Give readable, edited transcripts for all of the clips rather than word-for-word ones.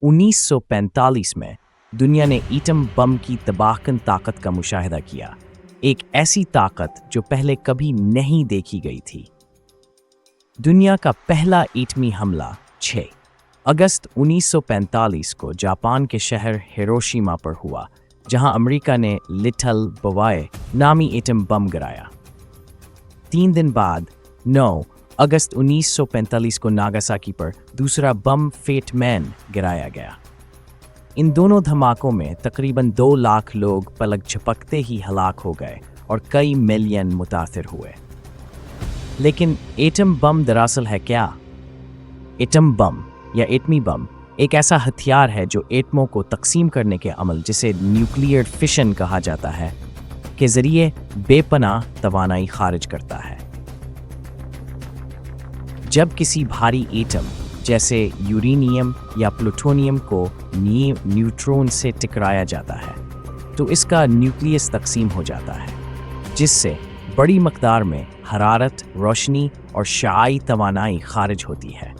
1945 में दुनिया ने एटम बम की तबाहकुन ताकत का मुशाहिदा किया, एक ऐसी ताकत जो पहले कभी नहीं देखी गई थी। दुनिया का पहला एटमी हमला 6 अगस्त 1945 को जापान के शहर हिरोशिमा पर हुआ, जहां अमेरिका ने लिटिल बॉय नामी एटम बम गिराया। 3 दिन बाद 9 अगस्त 1945 को नागासाकी पर दूसरा बम फेट मैन गिराया गया। इन दोनों धमाकों में तकरीबन 2 लाख लोग पलक झपकते ही हलाक हो गए और कई मिलियन मुतासिर हुए। लेकिन एटम बम दरअसल है क्या? एटम बम या एटमी बम एक ऐसा हथियार है जो एटमों को तकसीम करने के अमल, जिसे न्यूक्लियर फिशन कहा जाता है, के जरिए बेपनाह तवानाई खारिज करता है। जब किसी भारी एटम जैसे यूरेनियम या प्लूटोनियम को न्यूट्रॉन से टकराया जाता है तो इसका न्यूक्लियस तकसीम हो जाता है, जिससे बड़ी मकदार में हरारत, रोशनी और शाई तवानाई खारिज होती है।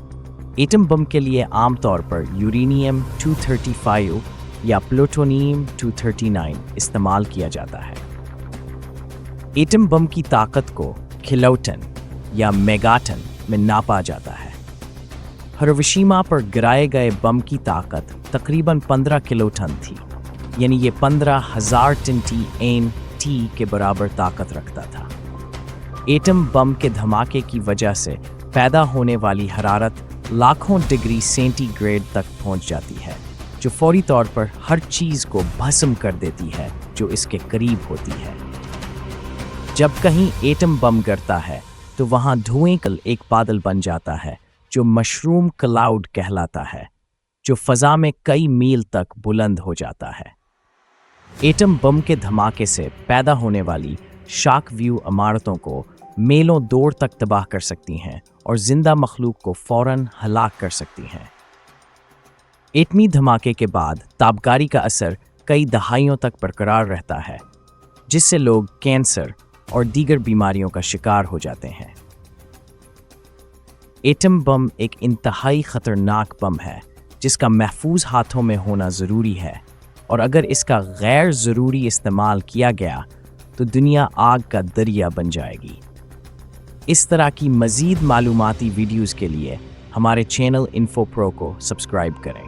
एटम बम के लिए आमतौर पर यूरेनियम 235 या प्लूटोनियम 239 इस्तेमाल किया जाता है। एटम बम की ताकत को किलोटन या मेगाटन में नापा जाता है। हिरोशिमा पर गिराए गए बम की ताकत तकरीबन 15 किलोटन थी, यानी ये 15,000 टन TNT के बराबर ताकत रखता था। एटम बम के धमाके की वजह से पैदा होने वाली हरारत लाखों डिग्री सेंटीग्रेड तक पहुंच जाती है, जो फौरी तौर पर हर चीज को भस्म कर देती है जो इसके करीब होती है। जब कहीं एटम बम गिरता है तो वहां धुएं का एक बादल बन जाता है जो मशरूम क्लाउड कहलाता है, जो फजा में कई मील तक बुलंद हो जाता है। एटम बम के धमाके से पैदा होने वाली शॉक व्यू इमारतों को मीलों दूर तक तबाह कर सकती हैं और जिंदा मखलूक को फौरन हलाक कर सकती हैं। एटमी धमाके के बाद ताबकारी का असर कई दहाइयों तक बरकरार रहता है, जिससे लोग कैंसर और दीगर बीमारियों का शिकार हो जाते हैं। एटम बम एक इंतहाई खतरनाक बम है जिसका महफूज हाथों में होना ज़रूरी है, और अगर इसका गैर ज़रूरी इस्तेमाल किया गया तो दुनिया आग का दरिया बन जाएगी। इस तरह की मज़ीद मालूमाती वीडियोज़ के लिए हमारे चैनल इन्फो प्रो को सब्सक्राइब करें।